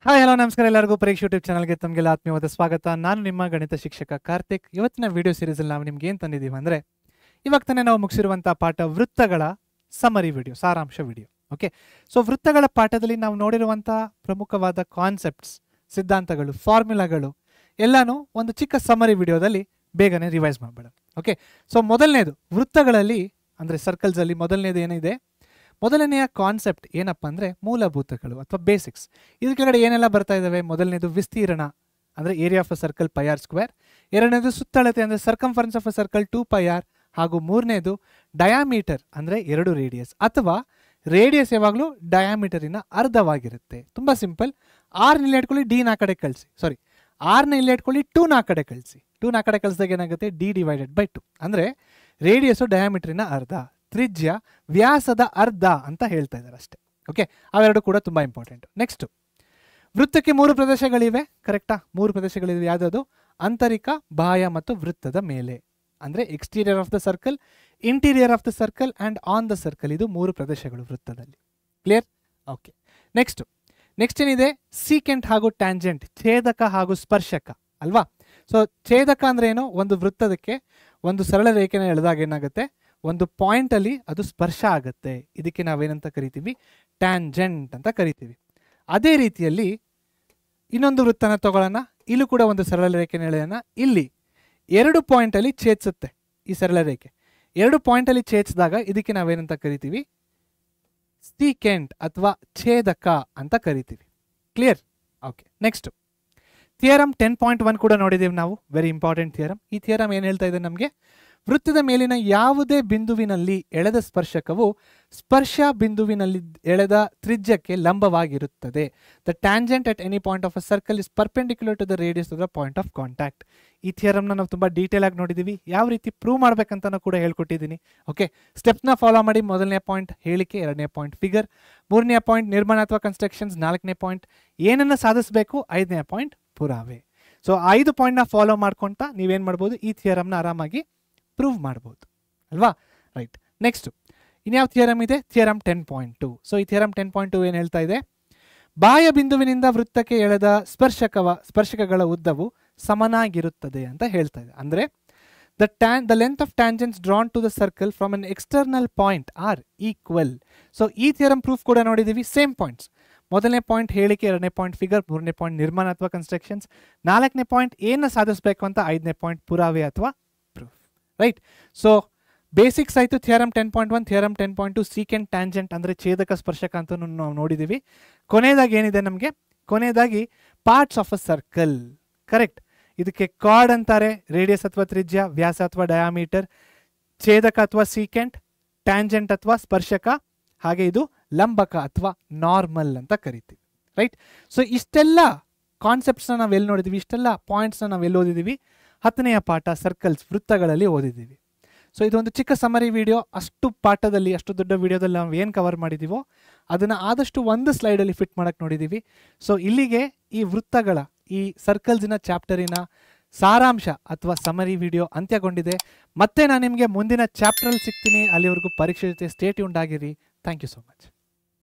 Hi hello ನಮಸ್ಕಾರ ಎಲ್ಲರಿಗೂ ಪರೀಕ್ಷೆ ಯೂಟ್ಯೂಬ್ ಚಾನಲ್ಗೆ ತಮಗೆಲ್ಲ ಆತ್ಮೀಯವಾದ ಸ್ವಾಗತ. ನಾನು ನಿಮ್ಮ ಗಣಿತ ಶಿಕ್ಷಕ ಕಾರ್ತಿಕ್. ಇವತ್ತಿನ ವಿಡಿಯೋ ಸೀರೀಸಲ್ಲಿ ನಾವು ನಿಮ್ಗೆ ಏನು ತಂದಿದ್ದೀವಿ ಅಂದರೆ, ಇವಾಗ ತಾನೇ ನಾವು ಮುಗಿಸಿರುವಂಥ ಪಾಠ ವೃತ್ತಗಳ ಸಮರಿ ವಿಡಿಯೋ, ಸಾರಾಂಶ ವಿಡಿಯೋ. ಓಕೆ, ಸೊ ವೃತ್ತಗಳ ಪಾಠದಲ್ಲಿ ನಾವು ನೋಡಿರುವಂಥ ಪ್ರಮುಖವಾದ ಕಾನ್ಸೆಪ್ಟ್ಸ್, ಸಿದ್ಧಾಂತಗಳು, ಫಾರ್ಮುಲಾಗಳು ಎಲ್ಲನೂ ಒಂದು ಚಿಕ್ಕ ಸಮರಿ ವಿಡಿಯೋದಲ್ಲಿ ಬೇಗನೆ ರಿವೈಸ್ ಮಾಡಬೇಡ. ಓಕೆ, ಸೊ ಮೊದಲನೇದು ವೃತ್ತಗಳಲ್ಲಿ ಅಂದರೆ ಸರ್ಕಲ್ಸಲ್ಲಿ ಮೊದಲನೇದು ಏನಿದೆ, ಮೊದಲನೆಯ ಕಾನ್ಸೆಪ್ಟ್ ಏನಪ್ಪ ಅಂದರೆ ಮೂಲಭೂತಗಳು ಅಥವಾ ಬೇಸಿಕ್ಸ್. ಇದ್ರ ಕೆಳಗಡೆ ಏನೆಲ್ಲ ಬರ್ತಾ ಇದ್ದಾವೆ? ಮೊದಲನೇದು ವಿಸ್ತೀರ್ಣ ಅಂದರೆ area of a circle πr². ಎರಡನೇದು ಸುತ್ತಳತೆ ಅಂದರೆ circumference of a circle 2πr. ಹಾಗೂ ಮೂರನೇದು ಡಯಾಮೀಟರ್ ಅಂದರೆ 2 ರೇಡಿಯಸ್ ಅಥವಾ ರೇಡಿಯಸ್ ಯಾವಾಗಲೂ ಡಯಾಮೀಟರಿನ ಅರ್ಧವಾಗಿರುತ್ತೆ. ತುಂಬ ಸಿಂಪಲ್. ಆರ್ನ ಇಲ್ಲಿ ಇಟ್ಕೊಳ್ಳಿ, ಡಿ ನಾ ಕಡೆ ಕಳಿಸಿ. ಸಾರಿ, ಆರ್ನ ಇಲ್ಲಿ ಇಟ್ಕೊಳ್ಳಿ, 2 ನಾ ಕಡೆ ಕಳಿಸಿ. 2 ನಾ ಕಡೆ ಕಳಿಸಿದಾಗ ಏನಾಗುತ್ತೆ? d/2 ಅಂದರೆ ರೇಡಿಯಸ್ಸು ಡಯಾಮೀಟರಿನ ಅರ್ಧ, ತ್ರಿಜ್ಯ ವ್ಯಾಸದ ಅರ್ಧ ಅಂತ ಹೇಳ್ತಾ ಇದ್ದಾರೆ ಅಷ್ಟೇ. ಓಕೆ, ಅವೆರಡು ಕೂಡ ತುಂಬ ಇಂಪಾರ್ಟೆಂಟ್. ನೆಕ್ಸ್ಟು, ವೃತ್ತಕ್ಕೆ 3 ಪ್ರದೇಶಗಳಿವೆ, ಕರೆಕ್ಟಾ? 3 ಪ್ರದೇಶಗಳಿವೆ. ಯಾವುದದು? ಆಂತರಿಕ, ಬಾಹ್ಯ ಮತ್ತು ವೃತ್ತದ ಮೇಲೆ ಅಂದರೆ exterior of the circle, interior of the circle and on the circle. ಇದು 3 ಪ್ರದೇಶಗಳು ವೃತ್ತದಲ್ಲಿ. ಕ್ಲಿಯರ್? ಓಕೆ, ನೆಕ್ಸ್ಟ್ ಏನಿದೆ? ಸೀಕೆಂಟ್ ಹಾಗೂ ಟ್ಯಾಂಜೆಂಟ್, ಛೇದಕ ಹಾಗೂ ಸ್ಪರ್ಶಕ ಅಲ್ವಾ? ಸೊ ಛೇದಕ ಅಂದರೆ ಏನು? ಒಂದು ವೃತ್ತದಕ್ಕೆ ಒಂದು ಸರಳ ರೇಖೆನ ಎಳೆದಾಗ ಏನಾಗುತ್ತೆ? ಒಂದು ಪಾಯಿಂಟಲ್ಲಿ ಅದು ಸ್ಪರ್ಶ ಆಗುತ್ತೆ. ಇದಕ್ಕೆ ನಾವೇನಂತ ಕರಿತೀವಿ? ಟ್ಯಾಂಜೆಂಟ್ ಅಂತ ಕರಿತೀವಿ. ಅದೇ ರೀತಿಯಲ್ಲಿ ಇನ್ನೊಂದು ವೃತ್ತನ ತಗೊಳ್ಳೋಣ. ಇಲ್ಲೂ ಕೂಡ ಒಂದು ಸರಳ ರೇಖೆನ ಎಳೆಯೋಣ. ಇಲ್ಲಿ 2 ಪಾಯಿಂಟಲ್ಲಿ ಛೇದಿಸುತ್ತೆ ಈ ಸರಳ ರೇಖೆ. 2 ಪಾಯಿಂಟಲ್ಲಿ ಛೇದಿಸಿದಾಗ ಇದಕ್ಕೆ ನಾವೇನಂತ ಕರಿತೀವಿ? ಸೀಕೆಂಟ್ ಅಥವಾ ಛೇದಕ ಅಂತ ಕರಿತೀವಿ. ಕ್ಲಿಯರ್? ಓಕೆ, ನೆಕ್ಸ್ಟ್ ಥಿಯರಮ್ 10.1 ಕೂಡ ನೋಡಿದ್ದೀವಿ ನಾವು. Very important theorem. ಈ ಥಿಯರಮ್ ಏನು ಹೇಳ್ತಾ ಇದೆ ನಮಗೆ? ವೃತ್ತದ ಮೇಲಿನ ಯಾವುದೇ ಬಿಂದುವಿನಲ್ಲಿ ಎಳೆದ ಸ್ಪರ್ಶಕವು ಸ್ಪರ್ಶ ಬಿಂದುವಿನಲ್ಲಿ ಎಳೆದ ತ್ರಿಜ್ಯಕ್ಕೆ ಲಂಬವಾಗಿರುತ್ತದೆ. The tangent at any point of a circle is perpendicular to the radius of the point of contact. ಈ ಥಿಯರಮ್ನ ನಾವು ತುಂಬ ಡೀಟೇಲ್ ಆಗಿ ನೋಡಿದ್ದೀವಿ. ಯಾವ ರೀತಿ ಪ್ರೂವ್ ಮಾಡ್ಬೇಕಂತ ಕೂಡ ಹೇಳ್ಕೊಟ್ಟಿದ್ದೀನಿ. ಓಕೆ, ಸ್ಟೆಪ್ಸ್ನ ಫಾಲೋ ಮಾಡಿ. ಮೊದಲನೇ ಪಾಯಿಂಟ್ ಹೇಳಿಕೆ, ಎರಡನೇ ಪಾಯಿಂಟ್ ಫಿಗರ್, ಮೂರನೇ ಪಾಯಿಂಟ್ ನಿರ್ಮಾಣ ಅಥವಾ ಕನ್ಸ್ಟ್ರಕ್ಷನ್ಸ್, ನಾಲ್ಕನೇ ಪಾಯಿಂಟ್ ಏನನ್ನು ಸಾಧಿಸಬೇಕು, ಐದನೇ ಪಾಯಿಂಟ್ ಪುರಾವೆ. ಸೊ 5 ಪಾಯಿಂಟ್ನ ಫಾಲೋ ಮಾಡ್ಕೊತಾ ನೀವೇನು ಮಾಡ್ಬೋದು? ಈ ಥಿಯರಮ್ನ ಆರಾಮಾಗಿ ಪ್ರೂವ್ ಮಾಡ್ಬೋದು ಅಲ್ವಾ? ರೈಟ್. ನೆಕ್ಸ್ಟ್ ಇನ್ಯಾವ ಥಿಯರಮ್ ಇದೆ? ಥಿಯರಮ್ 10.2. ಸೊ ಈ ಥಿಯರಮ್ 10.2 ಏನು ಹೇಳ್ತಾ ಇದೆ? ಬಾಹ್ಯ ಬಿಂದುವಿನಿಂದ ವೃತ್ತಕ್ಕೆ ಎಳೆದ ಸ್ಪರ್ಶಕಗಳ ಉದ್ದವು ಸಮನಾಗಿರುತ್ತದೆ ಅಂತ ಹೇಳ್ತಾ ಇದೆ. ಅಂದರೆ the length of tangents drawn to the circle from an external point are equal. So ಈ ಥಿಯರಮ್ ಪ್ರೂಫ್ ಕೂಡ ನೋಡಿದ್ದೀವಿ. Same points. ಮೊದಲನೇ ಪಾಯಿಂಟ್ ಹೇಳಿಕೆ, ಎರಡನೇ ಪಾಯಿಂಟ್ ಫಿಗರ್, ಮೂರನೇ ಪಾಯಿಂಟ್ ನಿರ್ಮಾಣ ಅಥವಾ ಕನ್ಸ್ಟ್ರಕ್ಷನ್ಸ್, ನಾಲ್ಕನೇ ಪಾಯಿಂಟ್ ಏನು ಸಾಧಿಸಬೇಕು ಅಂತ, ಐದನೇ ಪಾಯಿಂಟ್ ಪುರಾವೆ ಅಥವಾ ಪ್ರೂಫ್. ರೈಟ್. ಸೊ ಬೇಸಿಕ್ಸ್ ಆಯಿತು. ಥಿಯರಮ್ 10.1, ಥಿಯರಮ್ 10.2 ಸೀಕೆಂಟ್ ಟ್ಯಾಂಜೆಂಟ್ ಅಂದರೆ ಛೇದಕ ಸ್ಪರ್ಶಕ ಅಂತ ನಾವು ನೋಡಿದ್ದೀವಿ. ಕೊನೆಯದಾಗಿ ಏನಿದೆ ನಮಗೆ? ಕೊನೆಯದಾಗಿ parts of a circle. Correct. ಇದಕ್ಕೆ ಕಾರ್ಡ್ ಅಂತಾರೆ, ರೇಡಿಯಸ್ ಅಥವಾ ತ್ರಿಜ್ಯ, ವ್ಯಾಸ ಅಥವಾ ಡಯಾಮೀಟರ್, ಛೇದಕ ಅಥವಾ ಸೀಕೆಂಟ್, ಟ್ಯಾಂಜೆಂಟ್ ಅಥವಾ ಸ್ಪರ್ಶಕ, ಹಾಗೆ ಇದು ಲಂಬಕ ಅಥವಾ ನಾರ್ಮಲ್ ಅಂತ ಕರಿತೀವಿ. ರೈಟ್. ಸೊ ಇಷ್ಟೆಲ್ಲ ಕಾನ್ಸೆಪ್ಟ್ಸ್ನ ನಾವು ಎಲ್ಲಿ ನೋಡಿದ್ದೀವಿ? ಇಷ್ಟೆಲ್ಲ ಪಾಯಿಂಟ್ಸ್ನ ನಾವು ಎಲ್ಲಿ ಓದಿದ್ದೀವಿ? 10ನೆಯ ಪಾಠ ಸರ್ಕಲ್ಸ್, ವೃತ್ತಗಳಲ್ಲಿ ಓದಿದ್ದೀವಿ. ಸೊ ಇದೊಂದು ಚಿಕ್ಕ ಸಮರಿ ವಿಡಿಯೋ. ಅಷ್ಟು ಪಾಠದಲ್ಲಿ, ಅಷ್ಟು ದೊಡ್ಡ ವಿಡಿಯೋದಲ್ಲಿ ನಾವು ಏನು ಕವರ್ ಮಾಡಿದ್ದೀವೋ ಅದನ್ನು ಆದಷ್ಟು ಒಂದು ಸ್ಲೈಡಲ್ಲಿ ಫಿಟ್ ಮಾಡೋಕ್ಕೆ ನೋಡಿದ್ದೀವಿ. ಸೊ ಇಲ್ಲಿಗೆ ಈ ವೃತ್ತಗಳ, ಈ ಸರ್ಕಲ್ಸಿನ ಚಾಪ್ಟರಿನ ಸಾರಾಂಶ ಅಥವಾ ಸಮರಿ ವಿಡಿಯೋ ಅಂತ್ಯಗೊಂಡಿದೆ. ಮತ್ತೆ ನಾನು ನಿಮಗೆ ಮುಂದಿನ ಚಾಪ್ಟರಲ್ಲಿ ಸಿಗ್ತೀನಿ. ಅಲ್ಲಿವರೆಗೂ ಪರೀಕ್ಷೆ ಜೊತೆ ಸ್ಟೇ ಟ್ಯೂನ್ಡ್ ಆಗಿರಿ. Thank you so much.